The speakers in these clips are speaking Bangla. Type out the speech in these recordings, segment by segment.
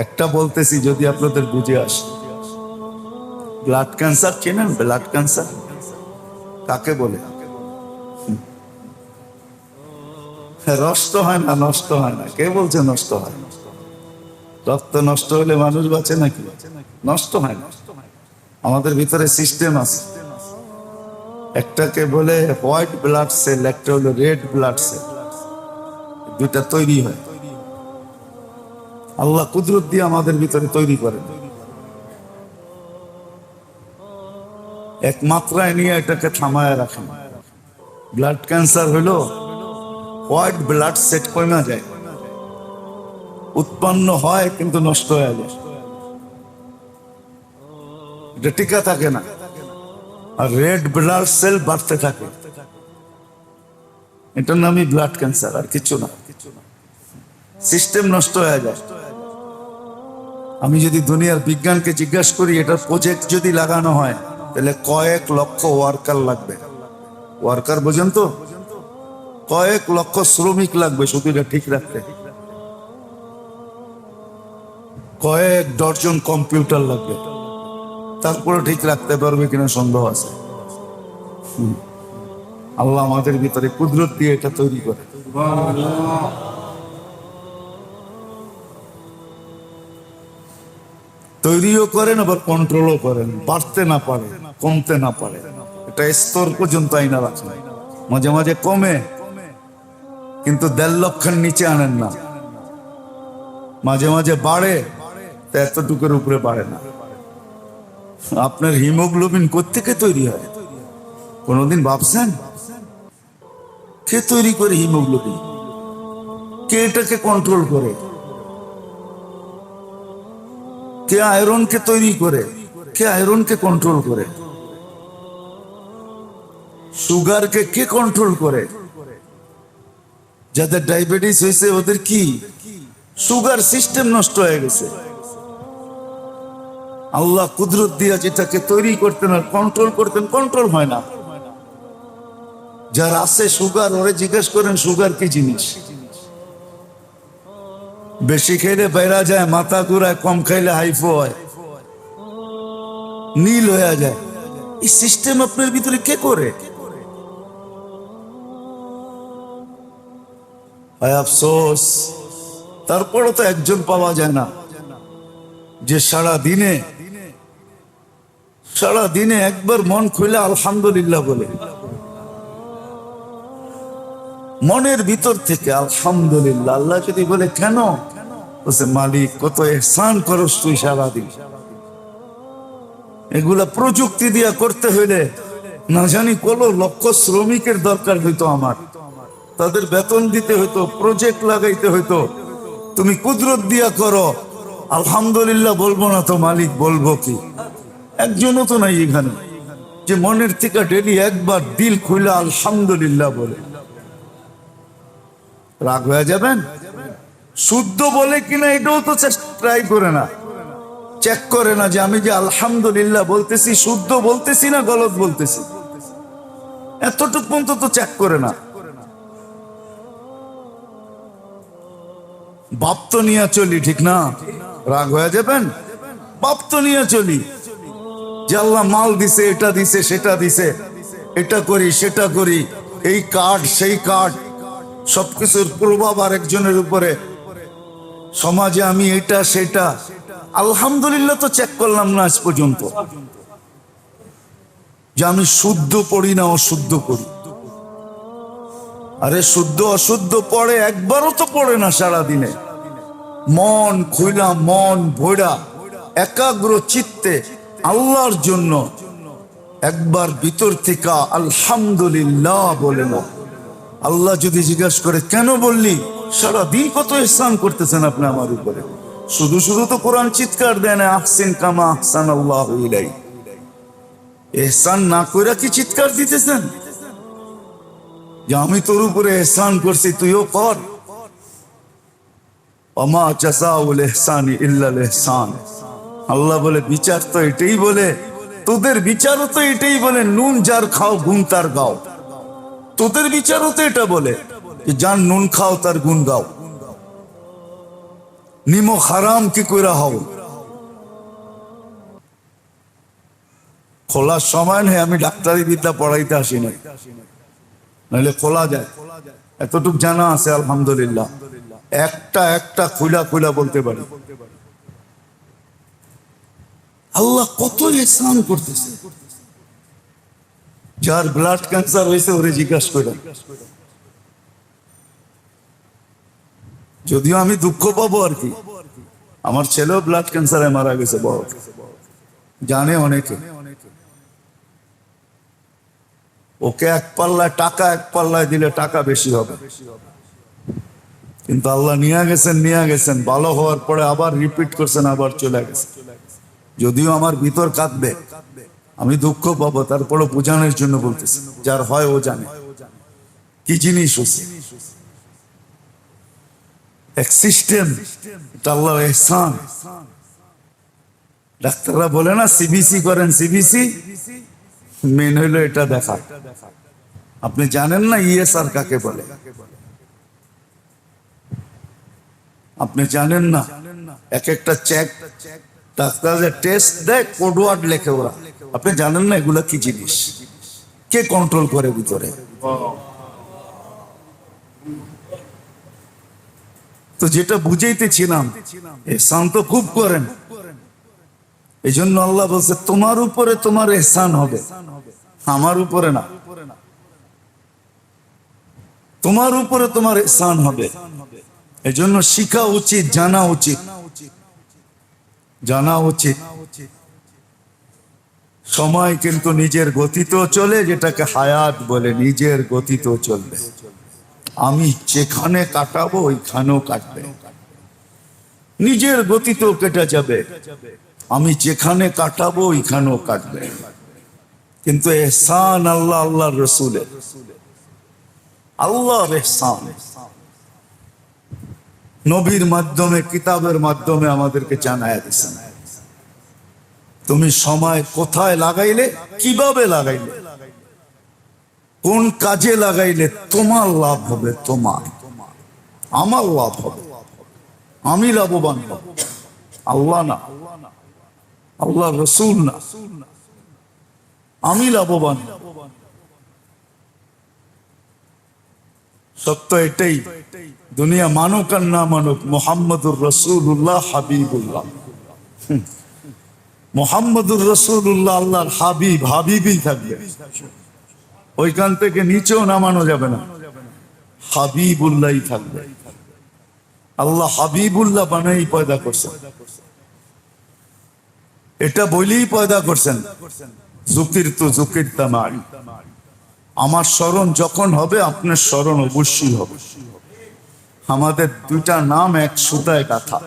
একটা বলতেছি যদি আপনাদের বুঝে আসে। ব্লাড ক্যান্সার চেনেন? ব্লাড ক্যান্সার কাকে বলে? নষ্ট হয় না, নষ্ট হয় না। কে বলছে নষ্ট হয়? রক্ত নষ্ট হলে মানুষ বাঁচে নাকি? নষ্ট হয় না। আমাদের ভিতরে সিস্টেম আছে। একটাকে বলে হোয়াইট ব্লাড সেল, একটা হলো রেড ব্লাড সেল। দুইটা তৈরি হয়, আল্লাহ কুদরত দিয়ে আমাদের ভিতরে তৈরি করেন। এক মাত্রায় নিয়ে এটাকে থামায় রাখেন। ব্লাড ক্যান্সার হলো হোয়াইট ব্লাড সেট কমে যায়, উৎপন্ন হয় কিন্তু নষ্ট হয়ে যায়, এটা টিকা থাকে না। আর রেড ব্লাড সেল বাড়তে থাকে, এটার নামই ব্লাড ক্যান্সার, আর কিছু না। সিস্টেম নষ্ট হয়ে যায়। আমি যদি দুনিয়ার বিজ্ঞানকে জিজ্ঞাসা করি এটার প্রজেক্ট যদি লাগানো হয় তাহলে কয়েক লক্ষ ওয়ার্কার লাগবে। ওয়ার্কার বোঝেন তো? কয়েক লক্ষ শ্রমিক লাগবে শুধু এটা ঠিক রাখতে। কয়েক ডজন কম্পিউটার লাগবে, তারপরে ঠিক রাখতে পারবে কিনা সন্দেহ আছে। আল্লাহ আমাদের ভিতরে কুদরত দিয়ে এটা তৈরি করে। তৈরিও করেন আবার কন্ট্রোলও করেন, বাড়তে না পারে, কমতে না পারে, এটা স্তর পর্যন্ত আইনা রাখেন। মাঝে মাঝে কমে, কিন্তু 1.5 লক্ষের নিচে আনেন না। মাঝে মাঝে বাড়ে, তা এতটুকুর উপরে বাড়ে না। আপনার হিমোগ্লোবিন কোত্থেকে তৈরি হয় কোনোদিন ভাবছেন? কে তৈরি করে হিমোগ্লোবিন? কে এটাকে কন্ট্রোল করে? কে আয়রনকে তৈরি করে? কে আয়রনকে কন্ট্রোল করে? সুগারকে কে কন্ট্রোল করে? যাদের ডায়াবেটিস হয়েছে ওদের কি সুগার সিস্টেম নষ্ট হয়ে গেছে। আল্লাহ কুদরত দিয়া যেটাকে তৈরি করতেন আর কন্ট্রোল করতেন, কন্ট্রোল হয় না। যার আছে সুগার, ওরে জিজ্ঞেস করেন সুগার কি জিনিস। বেশি খেলে বেড়া যায়, মাথা ঘুরায়, কম খাইলে হাইফো হয়, নীল হয়ে যায়। এই সিস্টেম আপনার ভিতরে কে করে? আফসোস, তারপরও তো একজন পাওয়া যায় না যে সারা দিনে একবার মন খুলে আলহামদুলিল্লাহ বলে, মনের ভিতর থেকে আলহামদুলিল্লাহ। আল্লাহ যদি বলে কেন, বলছে মালিক কত ইহসান করস তুই সারাদিন। এগুলা প্রযুক্তি দিয়া করতে হইলে না জানি কত লক্ষ শ্রমিকের দরকার হইতো আমার, তাদের বেতন দিতে হইতো, প্রজেক্ট লাগাইতে হইতো। তুমি কুদরত দিয়া করো, আলহামদুলিল্লাহ বলবো না তো মালিক বলবো কি? একজনও তো নাই এখানে যে মনের থেকে ডেলি একবার দিল খুলে আলহামদুলিল্লাহ বলে। রাগ হয়ে যাবেন? শুদ্ধ বলে কিনা এটাও তো ট্রাই করে না, চেক করে না যে আমি যে আলহামদুলিল্লাহ বলতেছি শুদ্ধ বলতেছি না গলত বলতেছি, এতটুকু পর্যন্ত তো চেক করে না। বাপ তো নিয়ে চলি, ঠিক না? রাগ হয়ে যাবেন? বাপ তো নিয়ে চলি যে আল্লাহ মাল দিছে, এটা দিছে, সেটা দিছে, এটা করি সেটা করি, এই কার্ড সেই কার্ড, সবকিছুর প্রভাব আরেকজনের উপরে, সমাজে আমি এটা সেটা। আলহামদুলিল্লাহ তো চেক করলাম না আজ পর্যন্ত যে আমি শুদ্ধ পড়ি না অশুদ্ধ পড়ি। আরে শুদ্ধ অশুদ্ধ পড়ে, একবারও তো পড়ে না সারা দিনে। মন খুইলা, মন ভৈরা, একাগ্র চিত্তে আল্লাহর জন্য একবার ভিতর থেকে আলহামদুলিল্লাহ বলে না। আল্লাহ যদি জিজ্ঞাসা করে কেন বললি, সারাদিন কত ইহসান করতেছেন আপনি আমার উপরে, শুধু শুধু তো কোরআন চিৎকার দেয় না আহসিন কামা আহসানাল্লাহু ইলাইক। ইহসান না কইরা কি চিৎকার দিতেছেন যে আমি তোর উপরে ইহসান করছি তুইও কর? ওমা জাযাউল ইহসানি ইল্লাল ইহসান। আল্লাহ বলে বিচার তো এটাই বলে, তোদের বিচারও তো এটাই বলে, নুন যার খাও গুণ তার গাও। তোদের বিচারও তো এটা বলে যে যার নুন খাও তার গুণ গাও। নিমক হারাম কি কইরা হও? খোলার সময় নেই, আমি ডাক্তারি বিদ্যা পড়াইতে আসি নাই, নাহলে খোলা যায়। এতটুক জানা আছে আলহামদুলিল্লাহ, একটা একটা খুলা খুলা বলতে পারি। আল্লাহ কত ইহসান করতেছে। যার ব্লাড ক্যান্সার হয়েছে ওরে জিজ্ঞাসা করে, যদিও আমি দুঃখ পাবো আর কি, আমার ছেলেও ব্লাড ক্যান্সারে মারা গেছে, বড় জানে অনেকে। ওকে এক পাল্লায় টাকা, এক পাল্লায় দিলে টাকা বেশি হবে, কিন্তু আল্লাহ নিয়ে গেছেন, ভালো হওয়ার পরে আবার রিপিট করছেন, আবার চলে গেছে। যদিও আমার ভিতর কাঁদবে, আমি দুঃখ পাবো, তারপরে বোঝানোর জন্য বলতেছি, যার হয় ও জানে কি জিনিস হচ্ছে। এক সিস্টেম, এটা আল্লাহর ইহসান। ডাক্তাররা বলে না সিবিসি করেন, সিবিসি মেন হইলো এটা দেখা। আপনি জানেন না ইএসআর কাকে বলে? আপনি জানেন না এক একটা চেক ডাক্তার যে টেস্ট দেয়, কোডওয়ার্ড লেখে ওরা, আপনি জানেন না এগুলা কি জিনিস? কে কন্ট্রোল করে ভিতরে? তো যেটা বুঝাইতেছিলাম, এহসান তো খুব করেন, এই জন্য আল্লাহ বলছে তোমার উপরে তোমার এহসান হবে, আমার উপরে না। তোমার উপরে তোমার এহসান হবে, এই জন্য শিখা উচিত, জানা উচিত, জানা উচিত। সময় কিন্তু নিজের গতিতেও চলে, যেটাকে হায়াত বলে, নিজের গতিতেও চলবে। আমি যেখানে কাটাবো ওইখানেও কাটবে, নিজের গতিতেও কেটে যাবে। আমি যেখানে কাটাবো ওইখানেও কাটবে। কিন্তু এহসান আল্লাহ, আল্লাহর রসুলের, আল্লাহর এহসান নবীর মাধ্যমে, কিতাবের মাধ্যমে আমাদেরকে জানায় দিয়েছেন। তুমি সময় কোথায় লাগাইলে, কিভাবে লাগাইলে, কোন কাজে লাগাইলে তোমার লাভ হবে, তোমার আমার লাভ হবে, আমি লাভবান হব, আল্লাহ না, আল্লাহ রসুল না, আমি লাভবান। সত্য এটাই, দুনিয়া মানুক আর না মানুক, মুহাম্মদুর রাসূলুল্লাহ হাবিবুল্লাহ। মুহাম্মদুর রাসূলুল্লাহ আল্লাহর হাবিব, হাবিবই থাকবে, ওইখান থেকে নিচেও নামানো যাবে না, হাবিবুল্লাহই থাকবে। আল্লাহ হাবিবুল্লাহ বানাই পয়দা করছেন, এটা বলেই পয়দা করছেন, যুকিরতু যুকিরতা মাই, আমার স্মরণ যখন হবে আপনার স্মরণ অবশ্যই হবে। আমাদের দুইটা নাম এক সুতায় গাঁথা,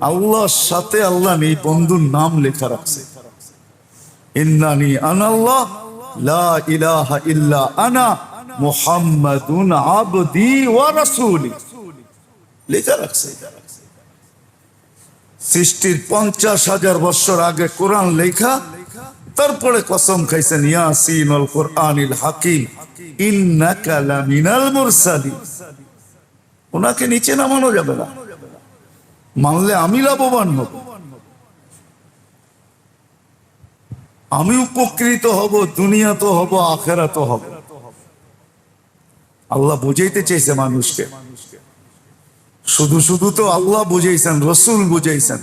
আল্লাহর সাথে আল্লাহ নেই, বন্ধুর নাম লেখা রাখছে, ইন্নানি আনাল্লাহ লা ইলাহা ইল্লা আনা মুহাম্মাদুন আবদি ওয়া রাসূলি লেখা রাখছে। সৃষ্টির 50,000 বছর আগে কোরআন লেখা, তারপরে কসম খাইছেন ইয়াসিন আল কোরআনিল হাকিম ইন্নাকা লামিনাল মুরসালিন। ওনাকে নিচে নামানো যাবে না, মানলে আমি লাভবান হব, আমি উপকৃত হব, দুনিয়া তো হব, আখেরাত তো হব। আল্লাহ বুঝাইতে চাইছে মানুষকে, শুধু শুধু তো আল্লাহ বুঝাইছেন, রসুল বুঝাইছেন,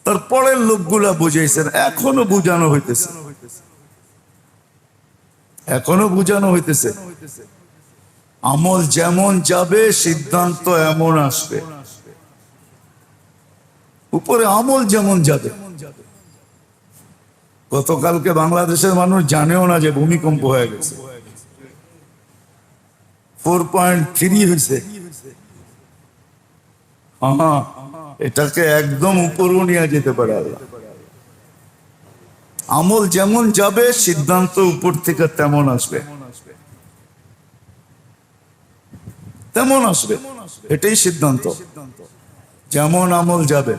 তারপরের লোকগুলা বুঝাইছেন, এখনো বুঝানো হইতেছে, এখনো বুঝানো হইতেছে। আমল যেমন যাবে সিদ্ধান্ত এমন আসবে, উপরে আমল যেমন যাবে। গতকালকে বাংলাদেশের মানুষ জানেও না যে ভূমিকম্প হয়ে গেছে, 4.3 হয়েছে। এটাকে একদম উপরও নিয়ে যেতে পারে আল্লাহ। আমল যেমন যাবে সিদ্ধান্ত উপর থেকে তেমন আসবে, তেমন আসবে, এটাই সিদ্ধান্ত। যেমন আমল যাবে।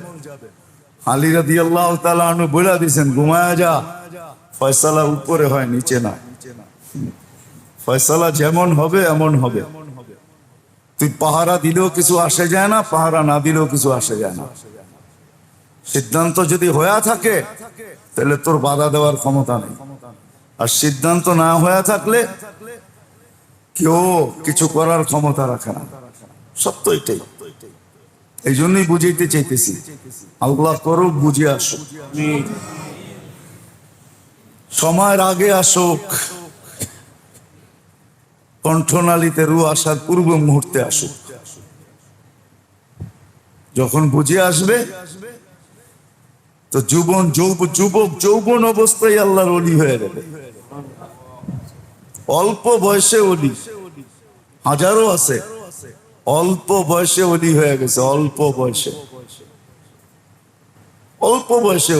আলী রাদিয়াল্লাহু তাআলা আনহু বলে দিয়েছেন, ঘুমায়া যা, ফয়সালা উপরে হয়, নিচে না। ফয়সালা যেমন হবে এমন হবে। তুই পাহারা দিলেও কিছু আসে যায় না, পাহারা না দিলেও কিছু আসে যায় না। সিদ্ধান্ত যদি হয়ে থাকে তাহলে তোর বাধা দেওয়ার ক্ষমতা নেই, আর সিদ্ধান্ত না হয়ে থাকলে কেউ কিছু করার ক্ষমতা রাখে না। সত্য এটাই। এই জন্যই বুঝাইতে চাইতেছি, আল্লাহ করুক বুঝে আসুক, সময়ের আগে আসুক, কণ্ঠনালীতে রু আসার পূর্ব মুহূর্তে আসুক। যখন বুঝে আসবে তো যুবক যৌবন অবস্থায় আল্লাহর ওলি হয়ে যাবে। অল্প বয়সে ওলি হাজারো আছে, অল্প বয়সে ওলি হয়ে গেছে, অল্প বয়সে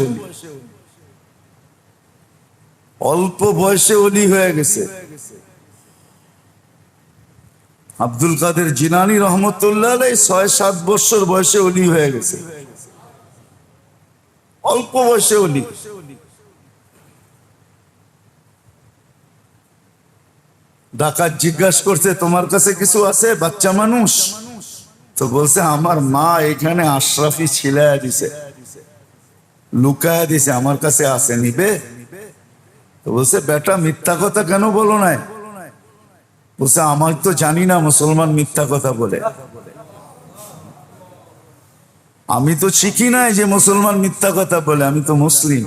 ওলি, অল্প বয়সে ওলি হয়ে গেছে। আব্দুল কাদের জিলানী রহমতুল্লাহ আলাইহি ৬-৭ বছর বয়সে ওলি হয়ে গেছে, অল্প বয়সে ওলি। ডাকাত জিজ্ঞাসা করছে, তোমার কাছে কিছু আছে? বাচ্চা মানুষ তো বলছে, আমার মা এখানে আশরাফি ছিলায় দিছে, লুকায় দিছে, আমার কাছে আছে, নিবে? তো বলছে, বেটা মিথ্যা কথা কেন বলো নাই? বলছে, আমার তো জানি না মুসলমান মিথ্যা কথা বলে, আমি তো শিখি নাই যে মুসলমান মিথ্যা কথা বলে, আমি তো মুসলিম।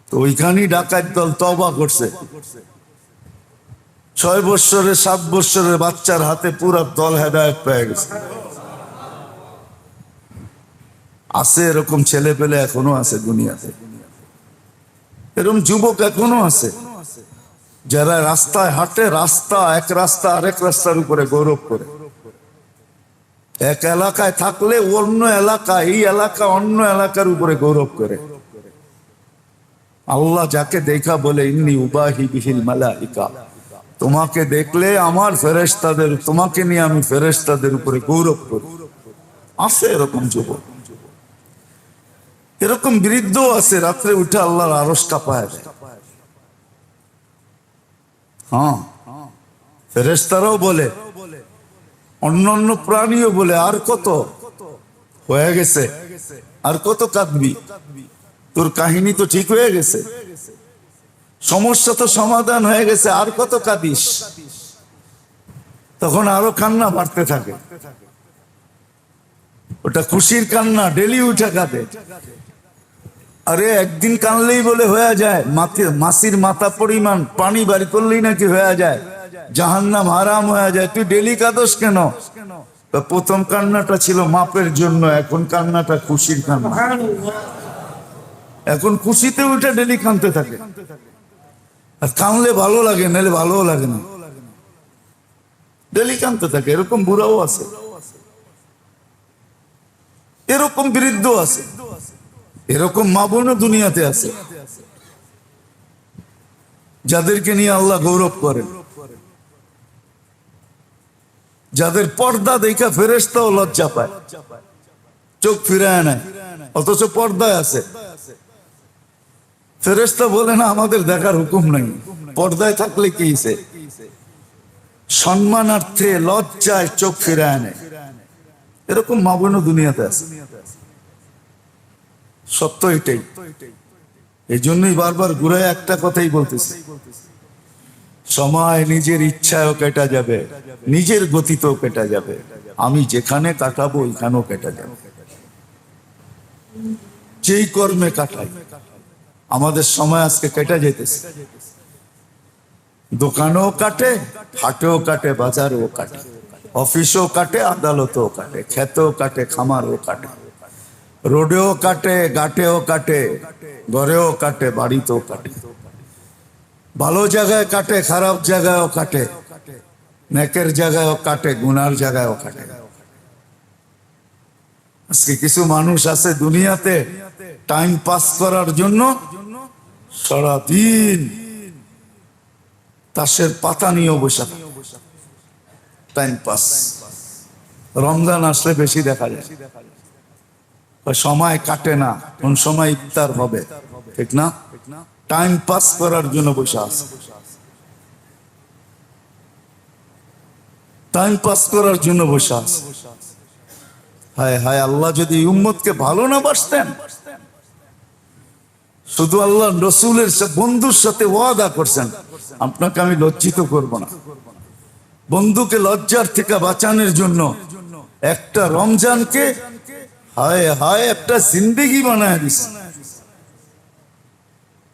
তো ওইখানেই ডাকাত দল তওবা করছে। ৬ বৎসরের ৭ বৎসরের বাচ্চার হাতে পুরা দল হেদায়েত পেয়ে গেছে। আছে এরকম ছেলে পেলে, এখনো আছে দুনিয়াতে, এরকম যুবক এখনো আছে যারা রাস্তায় হাঁটে, এক রাস্তা আরেক রাস্তার উপরে গৌরব করে। এক এলাকায় থাকলে অন্য এলাকা, এই এলাকা অন্য এলাকার উপরে গৌরব করে। আল্লাহ যাকে দেখা বলে, ইন্নী উবাহি বিহিল মালাইকা, তোমাকে দেখলে আমার ফেরেশতাদের, তোমাকে নিয়ে আমি ফেরেশতাদের উপরে গৌরব করি। আছে এরকম যুবক, এরকম বৃদ্ধ আছে, রাত্রে উঠে আল্লাহর আরশ কাঁপায় দেয়। হ্যাঁ, ফেরেশতারাও বলে, অন্যান্য প্রাণীও বলে, আর কত হয়ে গেছে, আর কত কাঁদবি, তোর কাহিনী তো ঠিক হয়ে গেছে, সমস্যা তো সমাধান হয়ে গেছে, আর কত কাঁদিস? তখন আরো কান্না বাড়তে থাকে। ওটা খুশির কান্না, ডেলি উঠে কাঁদে। আরে একদিন কানলেই বলে হয়ে যায়, মাসির মাথা পরিমাণ পানি বাড়ি করলেই নাকি হয়ে যায়, জাহান্নাম হারাম হয়ে যায়, তুই ডেলি কাঁদস কেন? প্রথম কান্নাটা ছিল মাপের জন্য, এখন কান্নাটা খুশির কান্না। এখন খুশিতে উঠে ডেলি কাঁদতে থাকে। আর কানলে ভালো লাগে, নাহলে ভালো লাগে না, ডেলি কাঁদতে থাকে। এরকম বুড়াও আছে, এরকম বৃদ্ধ আছে, এরকম মা বোনও দুনিয়াতে আছে, যাদেরকে নিয়ে আল্লাহ গৌরব করেন, যাদের পর্দা দেখা ফেরেশতাও লজ্জা পায়, চোখ ফিরায় নেয়, অথচ পর্দায় আছে। ফেরেশতা বলে না, আমাদের দেখার হুকুম নাই, পর্দায় থাকলে কি হইছে? সম্মানার্থে লজ্জায় চোখ ফিরায় নেয়। এরকম মা বোনও দুনিয়াতে আছে। সত্য এটাই। এই জন্যই বারবার ঘুরে একটা কথাই বলতেছি, সময় নিজের ইচ্ছায়ও কেটে যাবে, নিজের গতিতেও কেটে যাবে। আমি যেখানে কাটাবো ওইখানেও কেটে যাবে। যেই কর্মে কাটাই, আমাদের সময় আজকে কেটে যেতেছে। দোকানেও কাটে, হাটেও কাটে, বাজারেও কাটে, অফিসেও কাটে, আদালতেও কাটে, ক্ষেতেও কাটে, খামারও কাটে, রোডেও কাটে, ঘাটেও কাটে, ঘরেও কাটে, বাড়িতেও কাটে। ভালো জায়গায় কাটে, খারাপ জায়গায়ও কাটে, নেকের জায়গায়ও কাটে, গুনার জায়গায়ও কাটে। আজকে কিছু মানুষ আছে দুনিয়াতে টাইম পাস করার জন্য সারাদিন তাসের পাতা নিয়ে বসে থাকে, টাইম পাস। রমজান আসলে বেশি দেখা যায়, সময় কাটে না, কোন সময় ইফতার হবে, ঠিক না? টাইম পাস করার জন্য বসে আছে। টাইম পাস করার জন্য বসে আছে। হায় হায়, আল্লাহ যদি উম্মতকে ভালো না বাসতেন, শুধু আল্লাহ রসুলের বন্ধুর সাথে ওয়াদা করছেন, আপনাকে আমি লজ্জিত করব না। বন্ধুকে লজ্জার থেকে বাঁচানোর জন্য একটা রমজানকে হায় হায় একটা জিন্দেগি বানায় দিছেন।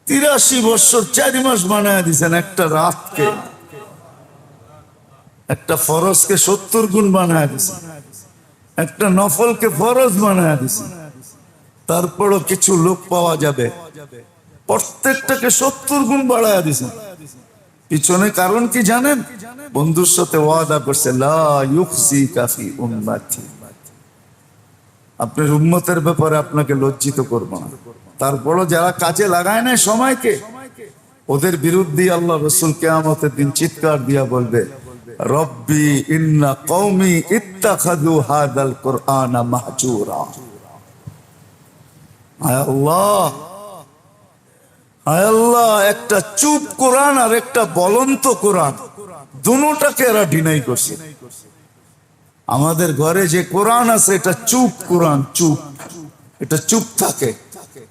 83 বছর 4 মাস বানায় দিছেন একটা রাতকে। একটা ফরজকে 70 গুণ বানায় দিছেন, একটা নফলকে ফরজ বানায় দিছেন। তারপরও কিছু লোক পাওয়া যাবে প্রত্যেকটাকে 70 গুণ বাড়ায় দিছেন। পিছনে কারণ কি জানেন? বন্ধুর সাথে ওয়াদা করছে, লা ইউখজিকা ফি উম্মতি, আপনার উম্মতের ব্যাপারে আপনাকে লজ্জিত করব না। তারপরও যারা কাজে লাগায় না সময়কে, ওদের বিরুদ্ধে আল্লাহ রাসূল কিয়ামতের দিন চিৎকার দিয়া বলবে, রব্বি ইন্না কওমি ইত্তাখাযু হাদাল কুরআনা মাহজুরা। হায় আল্লাহ, হায় আল্লাহ, একটা চুপ কোরআন আর একটা বলন্ত কোরআন, দুটোটাকে এরা ডিনাই করছে। আমাদের ঘরে যে কোরআন আছে এটা চুপ কোরআন, চুপ, এটা চুপ থাকে।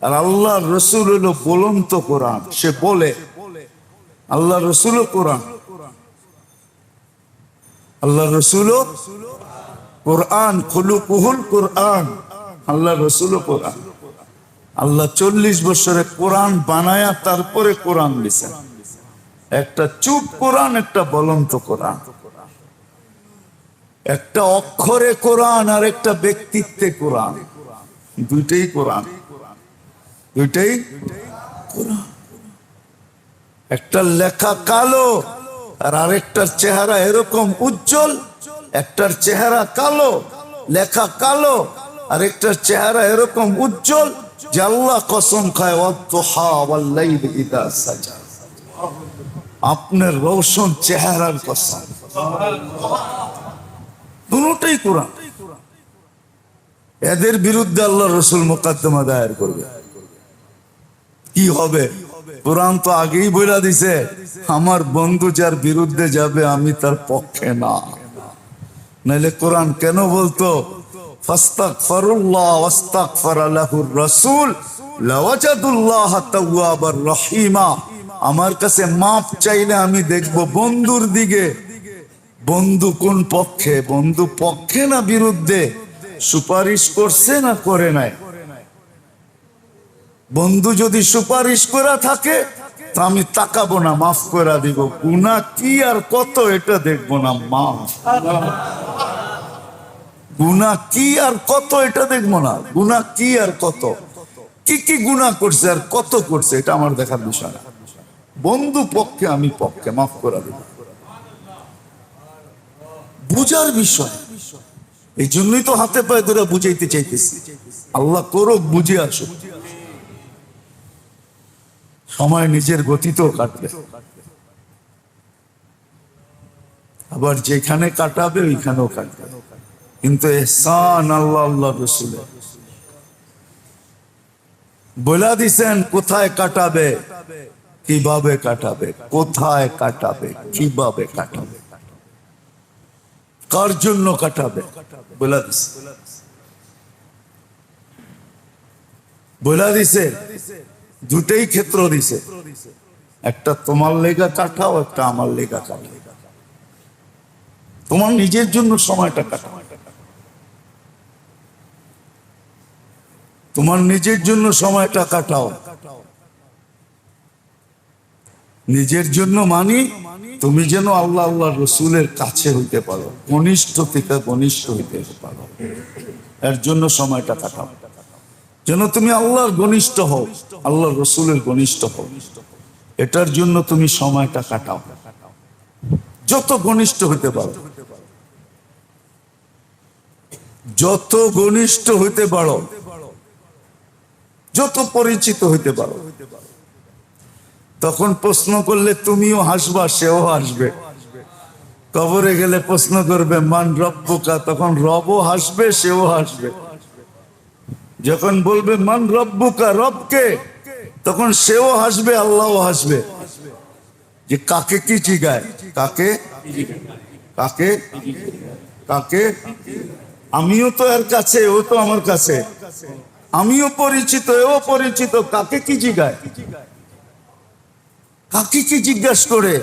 আর আল্লাহ রসুল হলো বলন্ত কোরআন, সে বলে। আল্লাহ রসুল কোরআন, আল্লাহ রসুল কোরআন, খুলুকুহুল কোরআন, আল্লাহ রসুল কোরআন। আল্লাহ 40 বছরে কোরআন বানায়া তারপরে কোরআন দিয়েছেন। একটা চুপ কোরআন, একটা বলন্ত কোরআন, একটা অক্ষরে কোরআন আর একটা ব্যক্তিত্বে কোরআন। দুইটাই কোরআন, দুইটাই কোরআন। একটা লেখা কালো আর আরেকটার চেহারা এরকম উজ্জ্বল। একটার চেহারা কালো, লেখা কালো, আরেকটার চেহারা এরকম উজ্জ্বল যে আল্লাহ কসম খায়, ওয়াদ-দুহা ওয়াল-লাইলি ইযা সাজা, আপনার রওশন চেহারার কসম। দুটোই কোরআন। এদের বিরুদ্ধে আল্লাহ রসুল মোকদ্দমা দায়ের করবে। কি হবে? কোরআন তো আগেই বলে দিছে, আমার বন্ধু যার বিরুদ্ধে যাবে আমি তার পক্ষে না। নাইলে কোরআন কেন বলতো, ফাস্তাগফিরুল্লাহ ওয়াস্তাগফারা লাহুর রাসূল লাওয়াজাদুল্লাহ তাওয়াবার রহিমা। আমার কাছে মাপ চাইলে আমি দেখব বন্ধুর দিকে, বন্ধু কোন পক্ষে, বন্ধু পক্ষে না বিরুদ্ধে, সুপারিশ করছে না করে নাই। বন্ধু যদি সুপারিশ করা থাকে তা আমি তাকাবো না, মাফ করে দিব। গুনাহ কি আর কত এটা দেখবো না, মাফ। গুনাহ কি আর কত এটা দেখবো না, গুনাহ কি আর কত, কি কি গুনাহ করছে আর কত করছে এটা আমার দেখার বিষয় না। বন্ধু পক্ষে আমি পক্ষে, মাফ করে দিব, বুঝার বিষয়। এই জন্যই তো হাতে পায়ে ধরে বুঝাইতে চাইতেছি। আল্লাহ করুক, বুঝে আসুক। সময় নিজের গতিতেও কাটবে, আবার যেখানে কাটাবে ওইখানেও কাটবে, কিন্তু ইহসান আল্লাহ আল্লাহ রসুলের বলে দিছেন কোথায় কাটাবে, কিভাবে কাটাবে, কোথায় কাটাবে, কিভাবে কাটাবে, কার জন্য কাটাবে বলে দিছে, বলে দিছে। দুটেই ক্ষেত্র দিছে, একটা তোমার লেগা কাটাও, একটা আমার লেগা কাটাও। তোমার নিজের জন্য সময়টা কাটাও, তোমার নিজের জন্য সময়টা কাটাও। নিজের জন্য মানি তুমি যেন আল্লাহ আল্লাহ রসুলের কাছে হইতে পারো, ঘনিষ্ঠ থেকে ঘনিষ্ঠ হইতে পারো, এর জন্য সময়টা কাটাও। যেন তুমি আল্লাহর ঘনিষ্ঠ হও, আল্লাহ রসুলের ঘনিষ্ঠ হও, এটার জন্য তুমি সময়টা কাটাও। যত ঘনিষ্ঠ হইতে পারো, যত ঘনিষ্ঠ হইতে পারো, যত পরিচিত হইতে পারো। তখন প্রশ্ন করলে তুমিও হাসবা, সেও হাসবে। কবরে গেলে প্রশ্ন করবে মান রব্বুকা, তখন রবও হাসবে, সেও হাসবে। যখন বলবে মান রব্বুকা, রবকে, তখন সেও হাসবে, আল্লাহও হাসবে। যে কাকে কি জিগায়, কাকে কাকে? কাকে? আমিও তো এর কাছে, ও তো আমার কাছে, আমিও পরিচিত, ও পরিচিত, কাকে কি জিজ্ঞায়? কাকে কি জিজ্ঞাসা করে?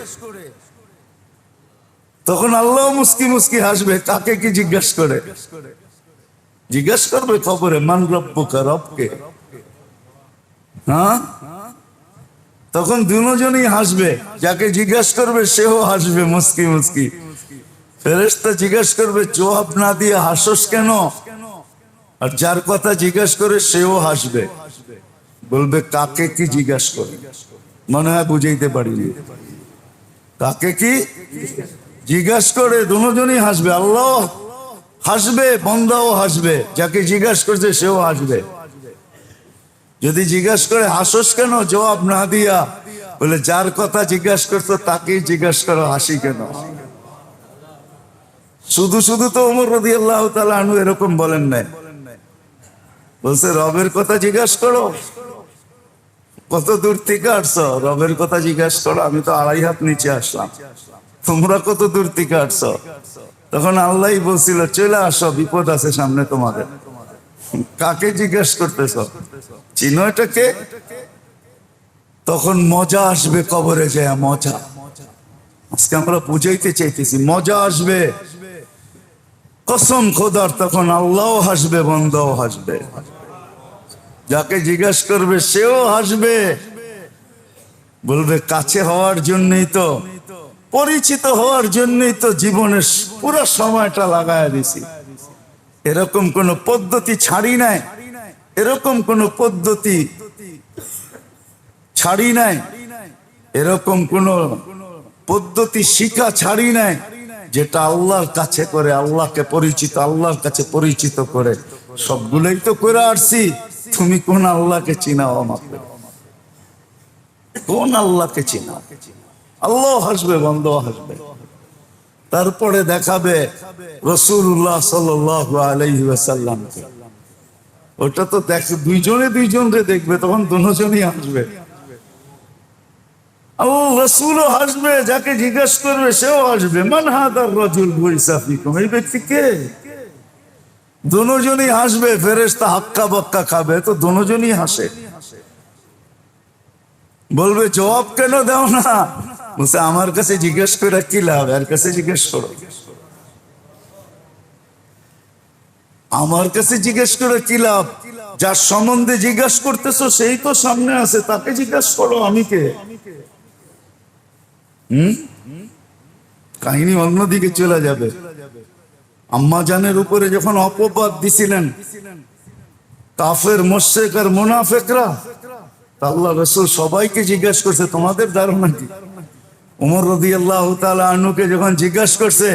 তখন আল্লাহ মুস্কি মুস্কি হাসবে, কাকে কি জিজ্ঞাসা করে? জিজ্ঞাসা করবে খবরে, মান রব্বুকা, রবকে। হ্যাঁ, তখন দুজনই হাসবে, যাকে জিজ্ঞাসা করবে সেও হাসবে মুস্কি মুস্কি। ফেরেশতা জিজ্ঞাসা করবে জবাব না দিয়ে হাসোস কেন? আর যার কথা জিজ্ঞাসা করে সেও হাসবে, বলবে কাকে কি জিজ্ঞাসা করে? মনে হয় বুঝাইতে পারিনি। কাকে কি জিজ্ঞাসা করে দুজনই হাসবে, আল্লাহ হাসবে, বান্দাও হাসবে, যাকে জিজ্ঞাসা করছে সেও হাসবে। যদি জিজ্ঞাসা করে হাসোস কেন জবাব না দিয়া, বলে যার কথা জিজ্ঞাসা করতো তাকেই জিজ্ঞাসা করো, হাসি কেন? শুধু শুধু তো ওমর রাদিয়াল্লাহু তাআলা আনহু এরকম বলেন নাই, বলছে রবের কথা জিজ্ঞাসা করো। কত দূর থেকে আসছো? রবের কথা জিজ্ঞাসা করো। আমি তো 2.5 হাত নিচে আসলাম, তোমরা কত দূর থেকে আসছো? তখন আল্লাহই বলছিল চলে আসো, বিপদ আছে সামনে তোমাদের। কাকে জিজ্ঞাসা করতেছ? চিনো এটাকে? তখন মজা আসবে কবরে যায়, মজা। আজকে আমরা বুঝাইতে চাইতেছি, মজা আসবে কসম খোদার। তখন আল্লাহও হাসবে, বান্দাও হাসবে, যাকে জিজ্ঞাসা করবে সেও হাসবে, বলবে কাছে হওয়ার জন্যই তো, পরিচিত হওয়ার জন্যই তো জীবনের পুরো সময়টা লাগায় দিছি। এরকম কোন পদ্ধতি ছাড়ি নাই, এরকম কোন পদ্ধতি ছাড়ি নাই, এরকম কোন পদ্ধতি শিখা ছাড়ি নাই যেটা আল্লাহর কাছে করে, আল্লাহকে পরিচিত, আল্লাহর কাছে পরিচিত করে। সবগুলোই তো করে আসছি। তুমি কোন আল্লাহকে চিনাও? আমাকে কোন আল্লাহকে চিনাও? আল্লাহ হাসবে, বান্দাও হাসবে। তারপরে দেখাবে রাসূলুল্লাহ সাল্লাল্লাহু আলাইহি ওয়াসাল্লামকে। ওটা তো দুইজনে দুইজনকে দেখবে, তখন দুজনই হাসবে। আল্লাহ রাসূলও হাসবে, যাকে জিজ্ঞাসা করবে সেও হাসবে। মান হাদার রাজুল বুইসা ফিকুম, এই ব্যক্তি কে? দুজনই হাসবে। ফেরেশতা হাক্কা বাক্কা খাবে, তো দুজনই হাসে। বলবে জবাব কেন দাও না? বলছে আমার কাছে জিজ্ঞেস করে কি লাভ, এর কাছে জিজ্ঞেস করো। আমার কাছে জিজ্ঞেস করে কি লাভ? যার সম্বন্ধে জিজ্ঞাসা করতেছো সেই তো সামনে আছে, তাকে জিজ্ঞাসা করো, আমি কে? কাহিনী অন্যদিকে চলে যাবে। আম্মা জানের উপরে যখন অপবাদ দিছিলেন কাফের, মুশরিক আর মুনাফিকরা, আল্লাহ রাসূল সবাইকে জিজ্ঞাসা করছে তোমাদের ধারণা কি? ওমর রাদিয়াল্লাহু তাআলা আনহুকে যখন জিজ্ঞাসা করছে,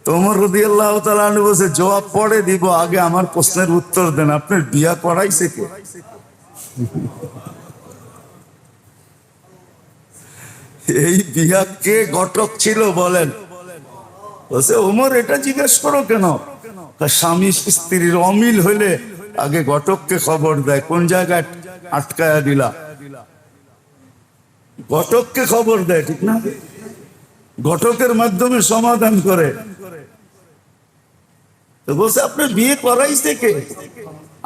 তো ওমর রাদিয়াল্লাহু তাআলা আনহু বলছে জবাব পরে দিব, আগে আমার প্রশ্নের উত্তর দেন, আপনার বিয়া করাইছে কে? এই বিয়া কে ঘটক ছিল বলেন? বলছে ওমর এটা জিজ্ঞেস করো কেন? স্বামী স্ত্রীর অমিল হইলে আগে ঘটককে খবর দেয়। কোন জায়গায় আটকায়া দিলা? ঘটককে খবর দেয়, ঠিক না? ঘটকের মাধ্যমে সমাধান করে। তো বলছে আপনার বিয়ে করাইছে কে?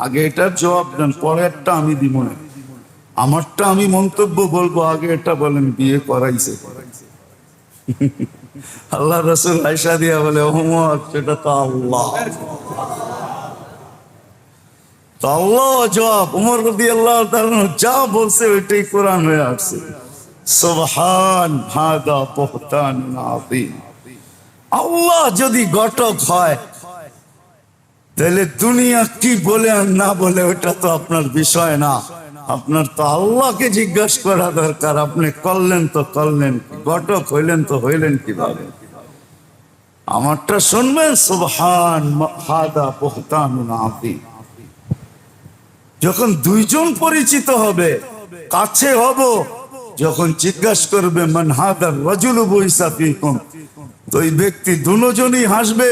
আগে এটার জবাব দেন, পরেরটা আমি দিব না। আমারটা আমি মন্তব্য বলবো, আগে এটা বলেন বিয়ে করাইছে। আল্লাহ রাসূল আয়েশা দিয়া বলে ওমর সেটা তো আল্লাহ। তো আল্লাহ জবাব, ওমর রাদিয়াল্লাহু তাআলা যা বলছে ওইটাই কোরআন হয়ে আসছে। সুবহান হাদা বুহতান আযীম। আল্লাহ যদি ঘটক হয় তাহলে দুনিয়া কি বলে আর না বলে ওটা তো আপনার বিষয় না। আপনার তো আল্লাহকে জিজ্ঞাসা করা দরকার, আপনি করলেন তো করলেন, ঘটক হইলেন তো হইলেন কিভাবে? আমারটা শুনবেন, সুবহান হাদা বুহতান আযীম। যখন দুইজন পরিচিত হবে, কাছে হব, যখন জিজ্ঞাসা করবে মান হাদার রাজুলু বুইসা ফিকুম, তো ওই ব্যক্তি দুজনই হাসবে।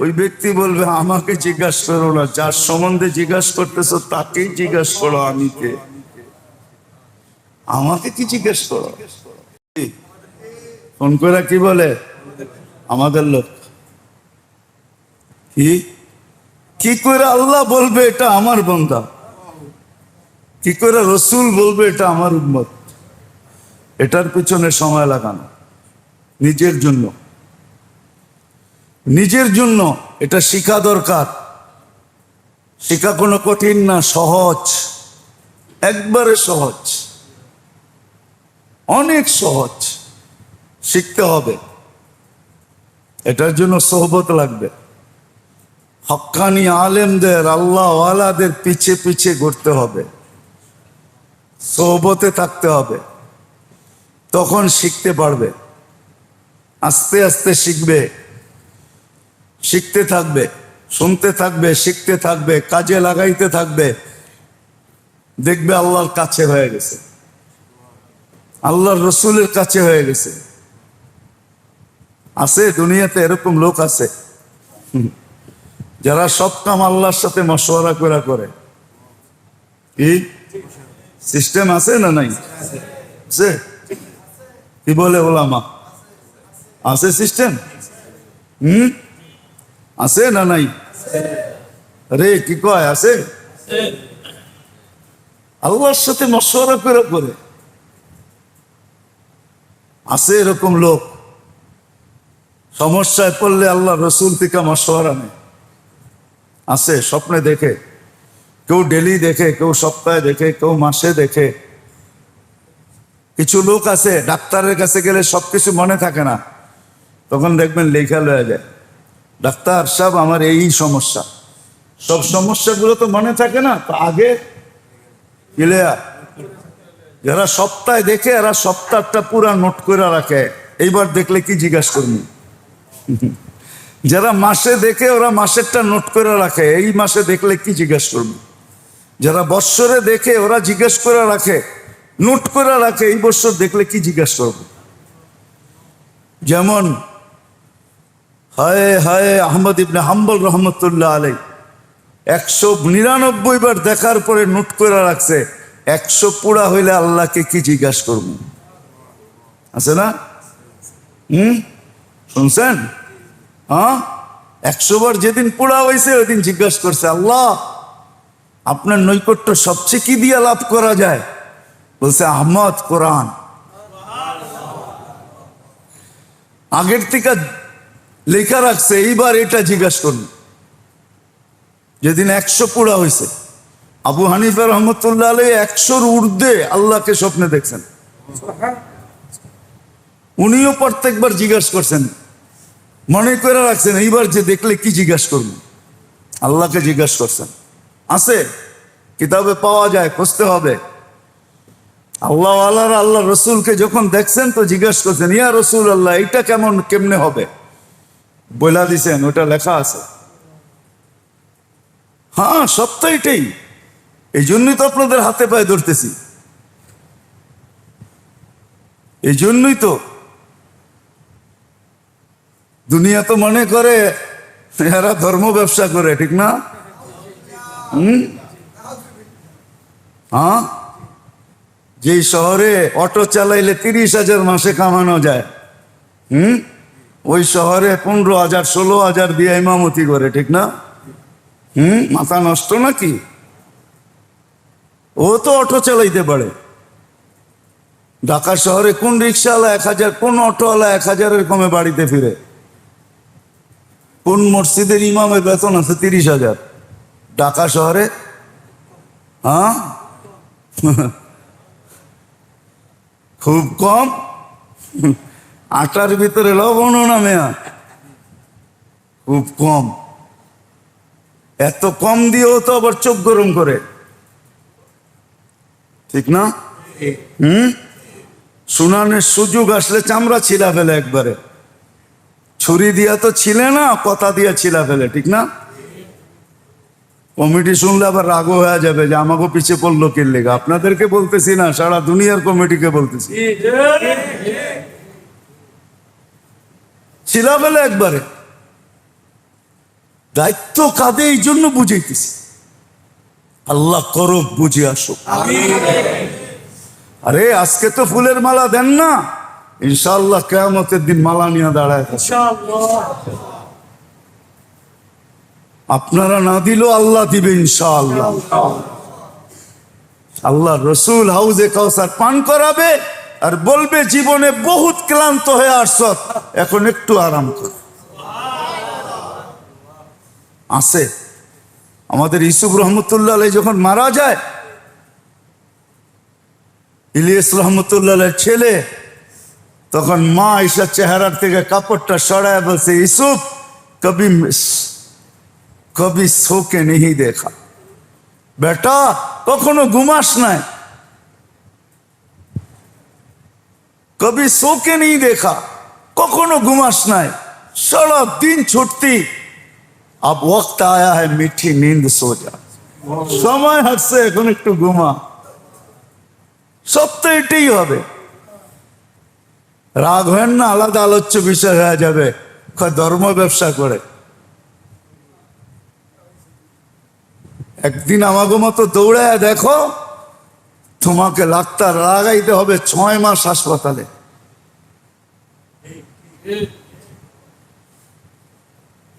ওই ব্যক্তি বলবে আমাকে জিজ্ঞাসা করো না, যার সম্বন্ধে জিজ্ঞাসা করতেছো তাকেই জিজ্ঞাসা করো, আমি কে? আমাকে কি জিজ্ঞাসা করো? ফোন করে কি বলে আমাদের লোক। কি করে আল্লাহ বলবে এটা আমার বান্দা? কি করে রসুল বলবে এটা আমার উম্মত? এটার পিছনে সময় লাগানো, নিজের জন্য, নিজের জন্য এটা শিখা দরকার। শিখা কোনো কঠিন না, সহজ, একবারে সহজ, অনেক সহজ। শিখতে হবে, এটার জন্য সোহবত লাগবে। হক্কানি আলেমদের, আল্লাহ ওয়ালাদের পিছে পিছে ঘুরতে হবে, সোহবতে থাকতে হবে, তখন শিখতে পারবে। আস্তে আস্তে শিখবে, শিখতে থাকবে, শুনতে থাকবে, শিখতে থাকবে, কাজে লাগাইতে থাকবে, দেখবে আল্লাহর কাছে হয়ে গেছে, আল্লাহর রসুলের কাছে হয়ে গেছে। আছে দুনিয়াতে এরকম লোক আছে যারা সব কাম আল্লাহর সাথে মশওয়ারা করে। কি সিস্টেম আছে না নাই? আছে। কি বলে ওলামা? আছে সিস্টেম। আছে না নাই? রে কি কয়? আছে। আল্লাহর সাথে মশওয়ারা করে। আছে এরকম লোক, সমস্যায় পড়লে আল্লাহ রসুল থেকে মশওয়ারা নেয়। আছে, স্বপ্নে দেখে, কেউ ডেলি দেখে, কেউ সপ্তাহে দেখে, কেউ মাসে দেখে। কিছু লোক আছে ডাক্তারের কাছে গেলে সবকিছু মনে থাকে না, তখন দেখবেন লেখা লয়ে যায়, ডাক্তার সাহেব আমার এই সমস্যা। সব সমস্যাগুলো তো মনে থাকে না, তো আগে ক্লিয়ার। যারা সপ্তাহে দেখে এরা সপ্তাহটা পুরা নোট করে রাখে, এইবার দেখলে কি জিজ্ঞাসা করবি। যারা মাসে দেখে ওরা মাসেরটা নোট করে রাখে, এই মাসে দেখলে কি জিজ্ঞাসা করবি। যারা বৎসরে দেখে ওরা জিজ্ঞেস করে রাখে, নোট করে রাখে, এই বছর দেখলে কি জিজ্ঞাসা করবো। যেমন হায় হায় আহমদ ইবনে হাম্বল রহমতুল্লাহ আলাই 199 বার দেখার পরে নোট করে রাখছে, 100 পুরা হইলে আল্লাহকে কি জিজ্ঞাসা করবো। আছে না? শুনছেন? হ্যাঁ, 100 বার যেদিন পুরা হয়েছে ওই দিন জিজ্ঞাসা করছে, আল্লাহ আপনার নৈকট্য সবচেয়ে কি দিয়ে লাভ করা যায়? বলছে আহমদ, কোরআন। আগের থেকে লেখা রাখছে, এইবার এটা জিজ্ঞাসা করুন। যেদিন 100 পুরা হয়েছে, আবু হানিফা রহমতুল্লাহ আলাইহি 100-র ঊর্ধ্বে আল্লাহকে স্বপ্নে দেখছেন। উনিও প্রত্যেকবার জিজ্ঞাসা করছেন, মনে করে রাখছেন, এইবার যে দেখলে কি জিজ্ঞাসা করবেন, আল্লাহকে জিজ্ঞাসা করছেন। আছে, কিতাবে পাওয়া যায়, খুঁজতে হবে। আল্লাহ আল্লাহর আল্লাহ রসুলকে যখন দেখছেন তো জিজ্ঞাসা করছেন, ইয়া রসুল আল্লাহ এটা কেমনে হবে? বইলা দিছেন, ওটা লেখা আছে। হ্যাঁ, সবটাই এটাই। এই জন্যই তো আপনাদের হাতে পায়ে ধরতেছি, এই জন্যই তো। দুনিয়া তো মনে করে এরা ধর্ম ব্যবসা করে, ঠিক না? হ্যাঁ, যে শহরে অটো চালাইলে 30,000 মাসে কামানো যায়, ওই শহরে 15,000 16,000 দিয়ে ইমামতি করে, ঠিক না? মাথা নষ্ট নাকি? ও তো অটো চালাইতে পারে। ঢাকা শহরে কোন রিক্সাওয়ালা 1,000, কোন অটোওয়ালা 1,000-এর কমে বাড়িতে ফিরে? কোন মসজিদের ইমামের বেতন আছে 30,000 ঢাকা শহরে? হ্যাঁ, খুব কম। আটার ভিতরে লবণ না মেয়া, খুব কম। এত কম দিয়েও তো আবার চোখ গরম করে, ঠিক না? শুনানের সুযোগ আসলে চামড়া ছিলা ফেলে একবারে। ছুরি দিয়া তো ছিলে না, কথা দিয়া ছিলা ফেলে, ঠিক না? কমিটি শুনলে আবার রাগও হয়ে যাবে যে আমাকে পিছিয়ে পড়লো কি লেগে। আপনাদেরকে বলতেছি না, সারা দুনিয়ার কমিটিকে বলতেছি, ছিলা ফেলে একবারে। দায়িত্ব কাঁধে, এই জন্য বুঝাইতেছি। আল্লাহ করুক, বুঝে আসুক। আরে আজকে তো ফুলের মালা দেন না, ইনশাআল্লাহ কিয়ামতের দিন মালা নিয়ে দাঁড়ায় থাকবে। আপনারা না দিলেও আল্লাহ দিবে ইনশাআল্লাহ। আল্লাহ রসুল হাউজে কাউসার পান করাবে আর বলবে জীবনে বহুত ক্লান্ত হয়ে আসছ, এখন একটু আরাম কর। আছে আমাদের ইউসুফ রহমতুল্লাহ আলাইহি যখন মারা যায়, ইলিয়াস রহমতুল্লাহ আলাইহির ছেলে, তখন মা ঈশা চেহারার থেকে কাপড়টা সরায় বলছে, ইউসুফ কবি সোকে নেই দেখা, বেটা কখনো ঘুমাস নাই, কবি সোকে নেই দেখা, কখনো ঘুমাস নাই, সারা দিন ছুটতি, अब वक्त आया है मीठी नींद सो जा, সময় আসছে এখন একটু ঘুমা। সব তো এটাই হবে। রাগ হয় না, আলাদা আলোচ্য বিষয় হয়ে যাবে, ধর্ম ব্যবসা করে। একদিন আমাকে মতো দৌড়ায় দেখো, তোমাকে ডাক্তার লাগাইতে হবে 6 মাস হাসপাতালে।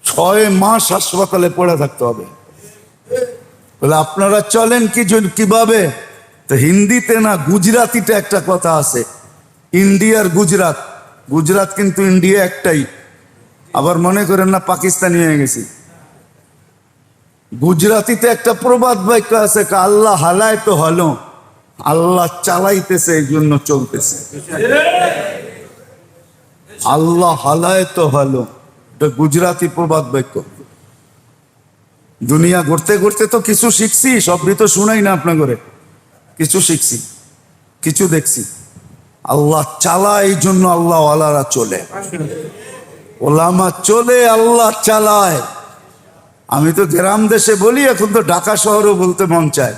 6 মাস হাসপাতালে পড়ে থাকতে হবে। বলে আপনারা চলেন কিভাবে? তো হিন্দিতে না, গুজরাতিতে একটা কথা আছে, ইন্ডিয়ার গুজরাট, গুজরাট কিন্তু ইন্ডিয়া একটাই, আবার মনে করেন না পাকিস্তানি হয়ে গেছি। গুজরাতিতে একটা প্রবাদ বাক্য আছে, আল্লাহ হালায় তো হলো, আল্লাহ চালাইতেছে এই জন্য চলতেছে। আল্লাহ হালায় তো হলো, এটা গুজরাতি প্রবাদ বাক্য। দুনিয়া ঘুরতে ঘুরতে তো কিছু শিখছি, সবই তো শুনাই না আপনার ঘরে, কিছু শিখছি, কিছু দেখছি। আল্লাহ চালায় এই জন্য আল্লাহ ওয়ালারা চলে, ওলামা চলে, আল্লাহ চালায়। আমি তো গ্রাম দেশে বলি, এখন তো ঢাকা শহরও বলতে মন চায়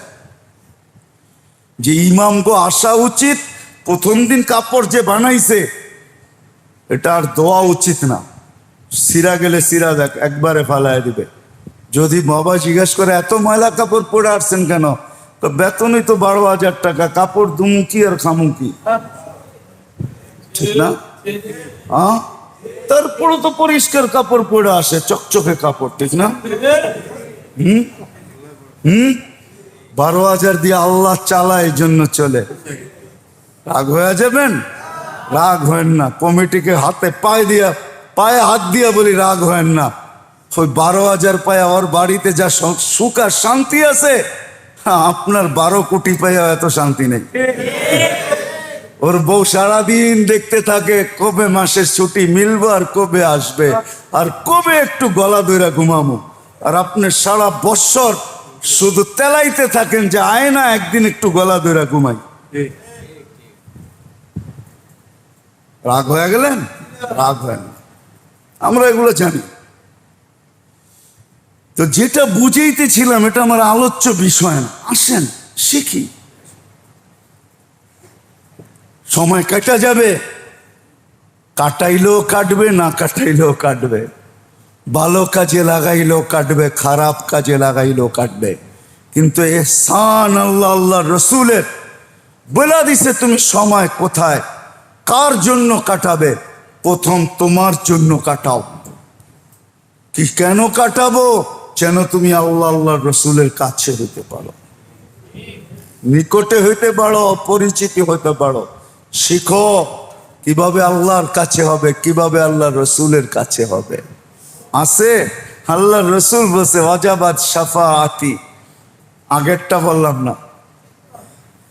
যে ইমামকে আসা উচিত, প্রথম দিন কাপড় যে বানাইছে এটা আর দোয়া উচিত না, সিরা গেলে সিরা দেখ একবারে ফালায় দিবে। যদি বাবা জিজ্ঞেস করে এত ময়লা কাপড় পরে আসছেন কেন, তো বেতনই তো 12,000 টাকা, কাপড় দুমুখী আর খামুখী, ঠিক না? হ্যাঁ, তারপরে তো পরিষ্কার কাপড় পরে আসে, চকচকে কাপড়, ঠিক না? 12,000 দিয়ে আল্লাহ চালায়, এই জন্য চলে। রাগ হয়ে যাবেন? রাগ হয় না। কমিটিকে পায়ে হাত দিয়া বলি, রাগ হয় না। ওই 12,000 পায়া ওর বাড়িতে যা সুখ আর শান্তি আছে, আপনার 12 কোটি পায়া এত শান্তি নেই। ওর বউ সারাদিন দেখতে থাকে কবে মাসের ছুটি মিলবো আর কবে আসবে আর কবে একটু গলা ধইরা ঘুমামো, আর আপনি সারা বৎসর শুধু তেলাইতে থাকেন যে আয় না একদিন একটু গলা ধইরা ঘুমাই। রাগ হয়ে গেলেন? রাগ হয় না, আমরা এগুলো জানি। তো যেটা বুঝাইতেছিলাম, এটা আমার আলোচ্য বিষয় না, আসেন শিখি। সময় কাটা যাবে, কাটাইলেও কাটবে, না কাটাইলেও কাটবে, ভালো কাজে লাগাইলেও কাটবে, খারাপ কাজে লাগাইলেও কাটবে। কিন্তু এহসান আল্লাহ রসুলের বলে দিছে, তুমি সময় কোথায় কার জন্য কাটাবে, প্রথম তোমার জন্য কাটাও। কি কেন কাটাবো? যেন তুমি আল্লাহ রসুলের কাছে হইতে পারো, নিকটে হইতে পারো, পরিচিতি হইতে পারো। শিখো কিভাবে আল্লাহর কাছে হবে, কিভাবে আল্লাহ রসুলের কাছে হবে। আছে আল্লাহ রসুল বসে ওয়াজাবাত শাফাআতি, আগেরটা বললাম না,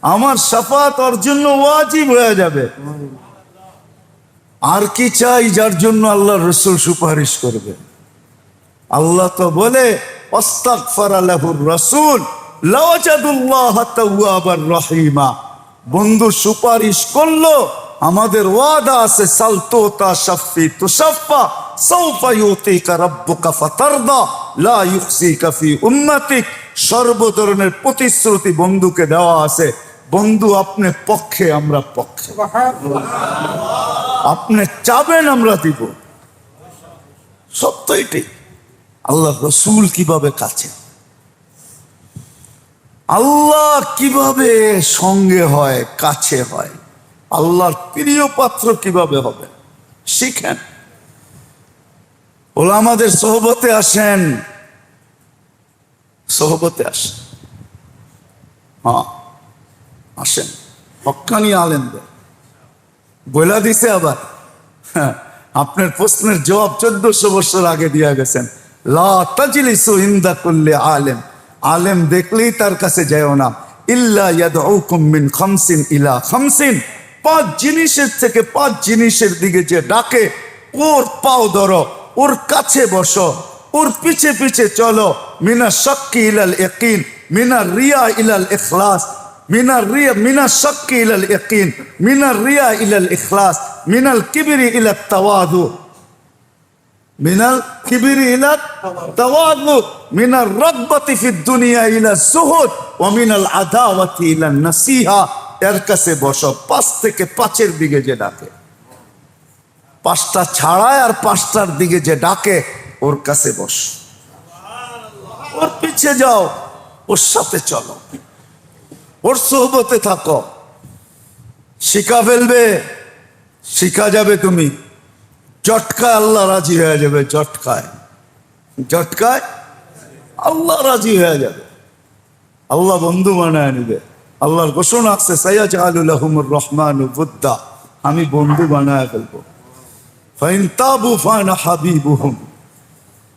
আমার শাফাত ওর জন্য ওয়াজিব হয়ে যাবে। আর কি চাই যার জন্য আল্লাহ রসুল সুপারিশ করবে? আল্লাহ তো বলে আস্তাগফারা লাহুর রাসূল লাওয়াজাদুল্লাহ তাওয়াবার রহিমা। বন্ধু সুপারিশ করলো, আমাদের ওয়াদা আছে, সালতুতা শাফি তুশাফা সাউফা ইউতিকা রাব্বুকা ফাতারদা লা ইউখসিকা ফি উম্মাতিক। সর্ব ধরনের প্রতিশ্রুতি বন্ধুকে দেওয়া আছে। বন্ধু আপনি পক্ষে, আমরা পক্ষে। আপনি চাবেন আমরা দিব, সত্য এটাই। আল্লাহ রসুল কিভাবে কাছে, আল্লাহ কিভাবে সঙ্গে হয়, কাছে হয়, আল্লাহর প্রিয় পাত্র কিভাবে হবে শিখেন। ওলামাদের সোহবতে আসেন, সোহবতে আসেন, হ্যাঁ আসেন। হক্কানি আলেমদের বইলা দিছে আবার, হ্যাঁ, আপনার প্রশ্নের জবাব 1400 বছর আগে দিয়া গেছেন। লা তাজলিসু ইনদা কুল্লি আলেম, আলেম দেখলেই তার কাছে যাও না। ইল্লা ইয়াদউকুম মিন খামসিন ইলা খামসিন, 5 জিনিসের থেকে 5 জিনিসের দিকে যে ডাকে, ওর পাও ধরো, ওর কাছে বসো, ওর পিছে পিছে চলো। মিনা শাক্কি ইলাল ইয়াকিন, মিনা রিয়া ইলাল ইখলাস, মিনার রিয়া মিনা শাক্কি ইলাল ইয়াকিন, মিনার রিয়া ইলাল ইখলাস, মিনাল কিবরি ইলা তাওয়াদু, মিনাল কিবরি ইলা তাওয়াদু, মিনার রাগবাতি ফিদ দুনিয়া ইলা যুহুদ, ওয়া মিনাল আদাওয়াতি ইলা নাসিহা। এর কাছে বসো, 5 থেকে 5-এর দিকে যে ডাকে, 5টা ছাড়ায় আর 5টার দিকে যে ডাকে, ওর কাছে বস, ওর পিছে যাও, ওর সাথে চলো, ওর সোহবতে থাকো। শিখা ফেলবে, শিখা যাবে। তুমি জটকায় আল্লাহ রাজি হয়ে যাবে, জটকায় জটকায় আল্লাহ রাজি হয়ে যাবে, আল্লাহ বন্ধু বানায় নিবে। আল্লাহর ঘোষণা আছে, সায়াজআলু লাহুমুর রহমানু বুদ্দা, আমি বন্ধু বানায় ফেলবো। ফাইন তাবু ফানা হাবিবুহুম,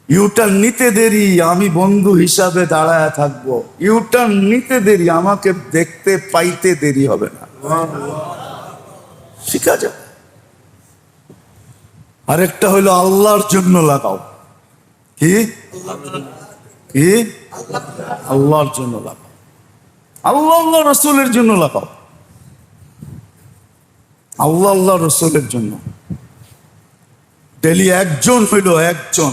ইউটার্ন নিতে দেরি, আমি বন্ধু হিসাবে দাঁড়ায় থাকবো। ইউটার্ন নিতে দেরি, আমাকে দেখতে পাইতে দেরি হবে না, শিখা যাবে। আরেকটা হলো আল্লাহর জন্য লাগাও। কি কি? আল্লাহর জন্য লাগাও, আল্লাহ আল্লাহ রসুলের জন্য লাগাও, আল্লাহ আল্লাহ রসুলের জন্য। ডেলি একজন হইল, একজন,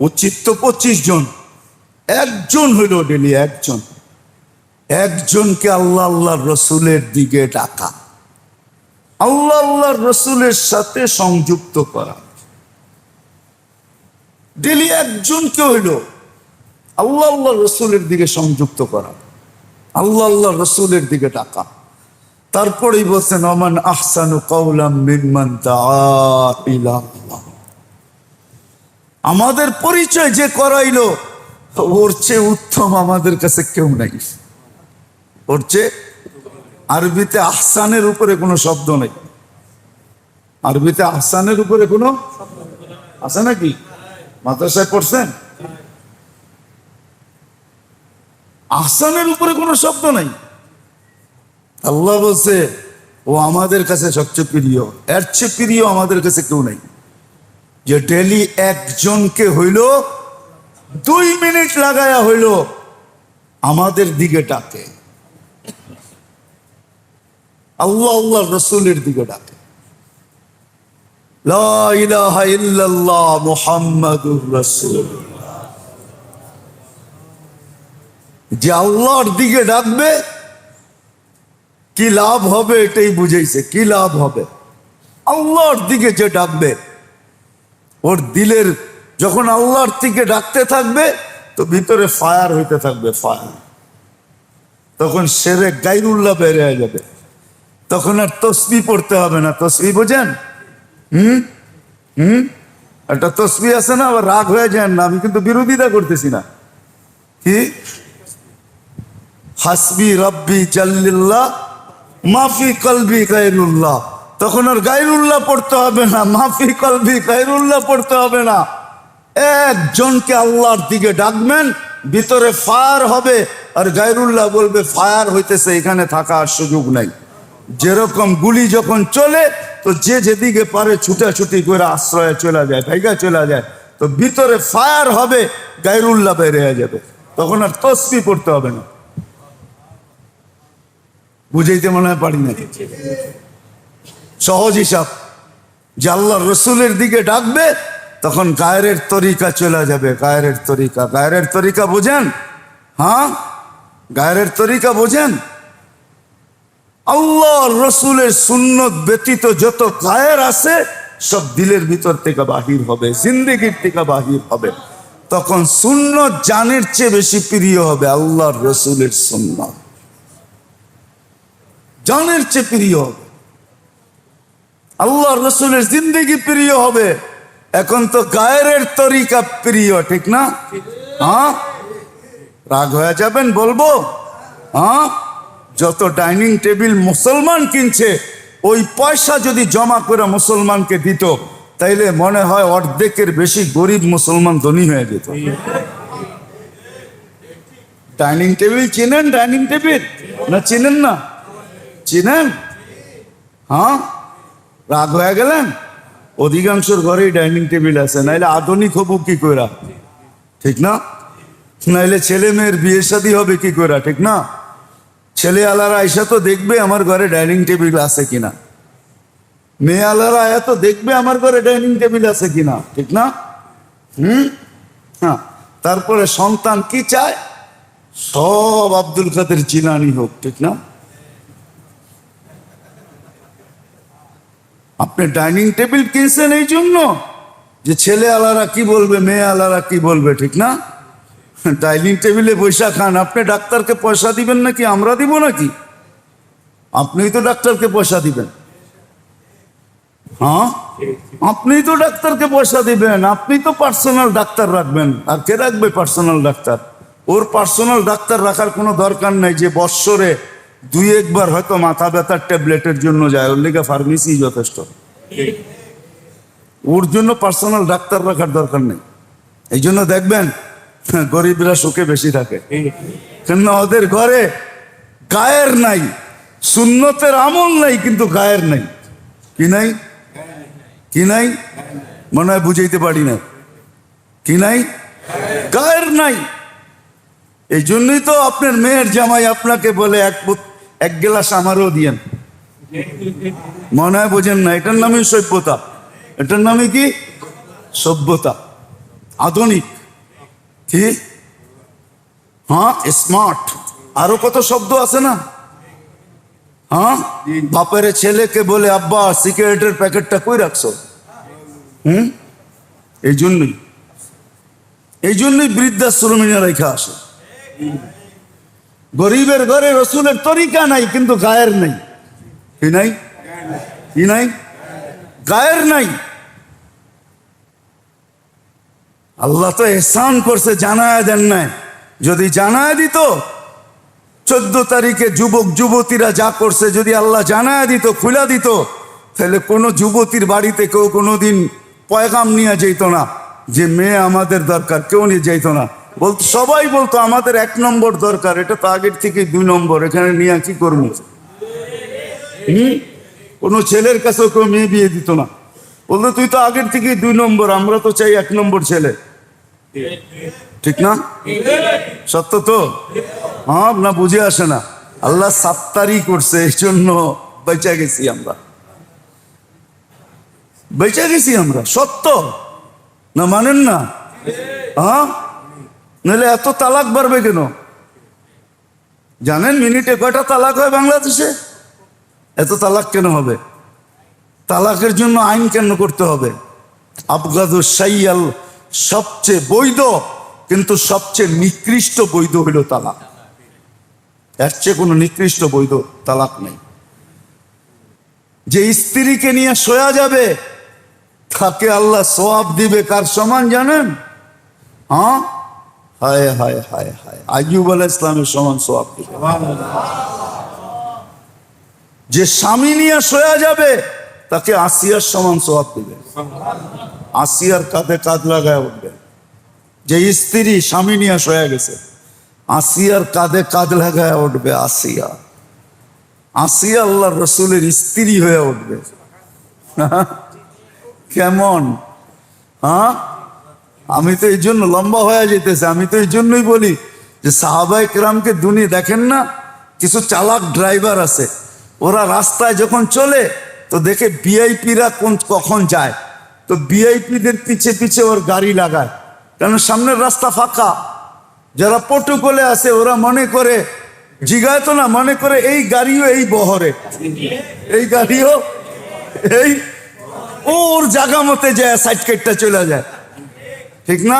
উচিত তো 25 জন, একজন হইল ডেলি একজন, একজনকে আল্লাহ আল্লাহ রসুলের দিকে ডাকা, আল্লাহ আল্লাহ রসুলের সাথে সংযুক্ত করা। ডেলি একজনকে হইল আল্লাহ আল্লাহ রসুলের দিকে সংযুক্ত করা, আল্লাহ আল্লাহ রসুলের দিকে ডাকা। তারপরেই বলছেন, ওমান আহসানু কাওলাম মিম্মান দাআ ইলা আল্লাহ। আমাদের পরিচয় যে করাইলো, ওর চেয়ে উত্তম আমাদের কাছে কেউ নাই, ওর চেয়ে। আরবিতে আহসানের উপরে কোনো শব্দ নেই, আরবিতে আহসানের উপরে কোনো আছে নাকি? মাদ্রাসায় পড়ছেন? আহসানের উপরে কোনো শব্দ নাই। আল্লাহ বলছে, ও আমাদের কাছে সবচেয়ে প্রিয়, এর চেয়ে প্রিয় আমাদের কাছে কেউ নাই। যে ডেলি একজনকে হইল, 2 মিনিট লাগায়া হইল আমাদের দিকে ডাকে, আল্লাহ আল্লাহ রসুলের দিকে ডাকে। লা ইলাহা ইল্লাল্লাহ মুহাম্মাদুর রাসূলুল্লাহ। যে আল্লাহর দিকে ডাকবে, কি লাভ হবে এটাই বুঝাইছে। কি লাভ হবে? আল্লাহর দিকে যে ডাকবে, ওর দিলের যখন আল্লাহর দিকে ডাকতে থাকবে, তো ভিতরে ফায়ার হইতে থাকবে, ফায়ার। তখন শিরক গায়রুল্লাহ বের হয়ে যাবে, তখন আর তসবিহ পড়তে হবে না। তসবিহ বোঝেন? একটা তসবিহ আছে না, আবার রাগ হয়ে যায় না, আমি কিন্তু বিরোধিতা করতেছি না। কি? হাসবি রব্বি জাল্লিল্লাহ মাফি কলবি গায়রুল্লাহ। তখন আর গায়রুল্লাহ পড়তে হবে না, মাফি কলবি গায়রুল্লাহ পড়তে হবে না। একজনকে আল্লাহর দিকে ডাকবেন, ভিতরে ফায়ার হবে, আর গায়রুল্লাহ বলবে ফায়ার হইতেছে, এখানে থাকার সুযোগ নাই। যেরকম গুলি যখন চলে, তো যে যেদিকে পারে ছুটাছুটি করে আশ্রয়ে চলে যায়, ভাইগা চলে যায়, তো ভিতরে ফায়ার হবে, গায়রুল্লাহ বের হয়ে যাবে, তখন আর তসবিহ পড়তে হবে না। বুঝাইতে মনে হয় পারি না? সহজ হিসাব। যে আল্লাহ রসুলের দিকে ডাকবে, তখন গায়রের তরিকা চলে যাবে। গায়রের তরিকা, গায়রের তরিকা বোঝেন? হ্যাঁ, গায়রের তরিকা বোঝেন? আল্লাহ রসুলের সুন্নত ব্যতীত যত গায়ের আছে, সব দিলের ভিতর থেকে বাহির হবে, জিন্দেগির থেকে বাহির হবে। তখন সুন্নত জানের চেয়ে বেশি প্রিয় হবে আল্লাহর রসুলের সুন্নত। জানের চেয়ে প্রিয় হবে, আল্লাহ রসুলের জিন্দগি প্রিয় হবে। এখন তো গায়ের তরিকা প্রিয়, ঠিক না? হ্যাঁ, রাগ হয়ে যাবেন বলবো? হ্যাঁ, যত ডাইনিং টেবিল মুসলমান কিনছে, ওই পয়সা যদি জমা করে মুসলমানকে দিত, তাইলে মনে হয় অর্ধেকের বেশি গরিব মুসলমান ধনী হয়ে যেত। ডাইনিং টেবিল চিনেন? ডাইনিং টেবিল না চিনেন না? চিনেন? হ্যাঁ, রাগ হয়ে গেলেন? অধিকাংশের ঘরেই ডাইনিং টেবিল আছে, নাইলে আধুনিক হবো কি করে, ঠিক না? নাইলে ছেলে মেয়ের বিয়ে শাদী হবে কি করে, ঠিক না? ছেলে আলারা আইসা তো দেখবে আমার ঘরে ডাইনিং টেবিল আছে কিনা, মেয়ে আলারা আয়া তো দেখবে আমার ঘরে ডাইনিং টেবিল আছে কিনা, ঠিক না? হ্যাঁ, তারপরে সন্তান কি চায়? সব আব্দুল কাদের জিলানী হোক, ঠিক না? আপনি ডাইনিং টেবিল কিনছেন এই জন্য যে ছেলে আলারা কি বলবে, মেয়ে আলারা কি বলবে, ঠিক না? ডাইনিং টেবিলে বৈশা খান। আপনি ডাক্তারকে পয়সা দিবেন নাকি আমরা দিব নাকি? আপনিই তো ডাক্তারকে পয়সা দিবেন। হ্যাঁ, আপনিই তো ডাক্তারকে পয়সা দিবেন, আপনি তো পার্সোনাল ডাক্তার রাখবেন। আর কে রাখবে পার্সোনাল ডাক্তার? ওর পার্সোনাল ডাক্তার রাখার কোনো দরকার নাই যে বৎসরে 2-1 বার হয়তো মাথা ব্যথার ট্যাবলেটের জন্য যায়, ওর লেগে ফার্মেসি যথেষ্ট। ওর জন্য পার্সোনাল ডাক্তার রাখার দরকার নেই। এই জন্য দেখবেন গরিবরা সুখে বেশি থাকে, কেননা ওদের ঘরে গায়ের নাই, সুন্নতের আমল নাই, কিন্তু গায়ের নাই। কি নাই? কি নাই? মনে হয় বুঝাইতে পারি না। কি নাই? গায়ের নাই। এই জন্যই তো আপনার মেয়ের জামাই আপনাকে বলে এক গ্লাস আমারও দিয়েন। মনে হয় বোঝেন না, এটার নামই সভ্যতা। এটার নামে কি? সভ্যতা, আধুনিক। কি? হ্যাঁ, স্মার্ট, আরো কত শব্দ আছে না? হ্যাঁ, বাপের ছেলেকে বলে আব্বা সিগারেটের প্যাকেটটা কই রাখছো? এই জন্যই বৃদ্ধাশ্রমে রেখা আসে। গরিবের ঘরে রসুলের তরিকা নাই, কিন্তু গায়ের নাই। কি নাই? কি নাই? গায়ের নাই। আল্লাহ তো এহসান করছে, জানায় দেন নাই। যদি জানায় দিত, 14 তারিখে যুবক যুবতীরা যা করছে, যদি আল্লাহ জানায় দিত, খুলা দিত, তাহলে কোনো যুবতীর বাড়িতে কেউ কোনোদিন পয়গাম নিয়ে যেত না যে মেয়ে আমাদের দরকার, কেউ নিয়ে যেত না। বলতো, সবাই বলতো আমাদের 1 নম্বর দরকার, এটা তো আগের থেকে 2 নম্বর, এখানে নিয়ে কি করবো? কোনো ছেলের কাছেও কেউ মেয়ে বিয়ে দিত না, বলতো তুই তো আগের থেকে 2 নম্বর, আমরা তো চাই 1 নম্বর ছেলে, ঠিক না? সত্য তো? হ্যাঁ, না বুঝে আসে না। আল্লাহ সাত্তারি করছে, এই জন্য বেঁচে গেছি আমরা, বেঁচে গেছি আমরা। সত্য না, মানেন না? হ্যাঁ, নাহলে এত তালাক বাড়বে কেন? জানেন মিনিটে কয়টা তালাক হয় বাংলাদেশে? এত তালাক কেন হবে? তালাকের জন্য আইন কেন করতে হবে? আবগাদু শাইয়াল, সবচেয়ে বৈধ কিন্তু সবচেয়ে নিকৃষ্ট বৈধ হইল তালাক। এর চেয়ে কোনো নিকৃষ্ট বৈধ তালাক নেই। যে স্ত্রীকে নিয়ে শোয়া যাবে তাকে আল্লাহ সওয়াব দিবে কার সমান জানেন? হ্যাঁ, হায় হায় হায় হায়, আইয়ুব আলাইহিস সালামের সমান সওয়াব দিবে। যে স্বামী নিয়ে শোয়া যাবে তাকে আসিয়ার সমান সওয়াব দিবে, আসিয়ার কাঁধে কাঁধ লাগায় উঠবে। যে স্ত্রী স্বামী নিয়ে শোয়া গেছে, আসিয়ার কাঁধে কাঁধ লাগায় উঠবে। আসিয়া, আসিয়া আল্লাহর রসুলের স্ত্রী হয়ে উঠবে। কেমন? হ্যাঁ, আমি তো এই জন্য লম্বা হয়ে যেতেছে, আমি তো এই জন্যই বলি যে সাহাবায়ে কেরামকে দুনিয়া দেখেন না, কিছু চালাক ড্রাইভার আছে, ওরা রাস্তায় যখন চলে তো দেখে ভিআইপিরা কখন যায়, তো ভিআইপিদের পিছে পিছে ওর গাড়ি লাগায়, কারণ সামনের রাস্তা ফাঁকা। যারা প্রটোকলে আছে ওরা মনে করে, জিগায় তো না, মনে করে এই গাড়িও এই বহরে, এই গাড়িও এই, ওর জায়গা মতে যায়, সাইড কেটটা চলে যায়, ঠিক না?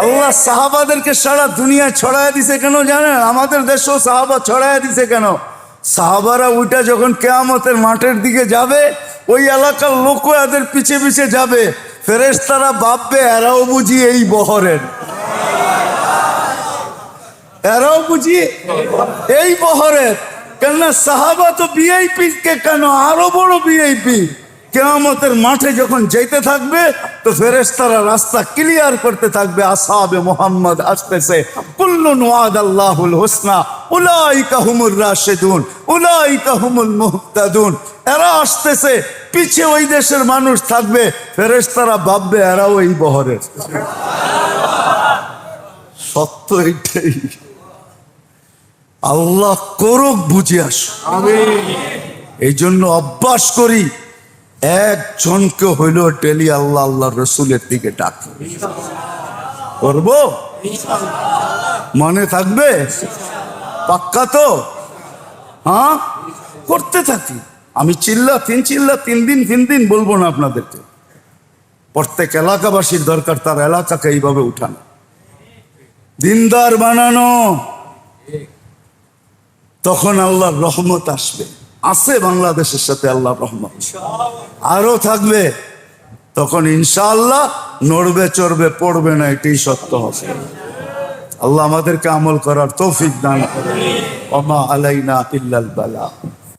আল্লাহ সাহাবাদেরকে সারা দুনিয়া ছড়ায় দিছে কেন জানেন? আমাদের দেশেও সাহাবা ছড়ায় দিছে কেন? সাহাবারা ওইটা যখন কিয়ামতের মাঠের দিকে যাবে, ওই এলাকার লোকও এদের পিছে পিছে যাবে। ফেরেশতারা ভাববে এরাও বুঝি এই বহরের, এরাও বুঝি এই বহরের। কেননা সাহাবা তো ভিআইপি, কে কেন আরো বড় ভিআইপি। কিয়ামতের মাঠে যখন যেতে থাকবে তো ফেরেশতারা রাস্তা ক্লিয়ার করতে থাকবে, আসহাবে মুহাম্মদ আসতেছে, কুল্লুন ওয়াদাল্লাহুল হুসনা উলাইকা হুমুর রাশিদুন উলাইকা হুমুল মুহতাদুন। এরা আসতেছে, পিছে ওই দেশের মানুষ থাকবে, ফেরেশতারা ভাববে এরাও এই বহরের। সত্য এইটাই। আল্লাহ করুক বুঝে আস। এই জন্য অভ্যাস করি, একজনকে হইল ডেলি আল্লাহ আল্লাহ রসুলের দিকে ডাক করব, মনে থাকবে পাক্কা তো? হ্যাঁ, করতে থাকি। আমি চিল্লা তিন দিন বলবো না আপনাদেরকে। প্রত্যেক এলাকাবাসীর দরকার তার এলাকাকে এইভাবে উঠানো, দিনদার বানানো। তখন আল্লাহর রহমত আসবে। আছে বাংলাদেশের সাথে আল্লাহর রহমত, আরো থাকবে। তখন ইনশাআল্লাহ নড়বে চড়বে পড়বে না, এটাই সত্য হবে। আল্লাহ আমাদেরকে আমল করার তৌফিক দান করেন। ওমা আলাইনা ইল্লাল বালা।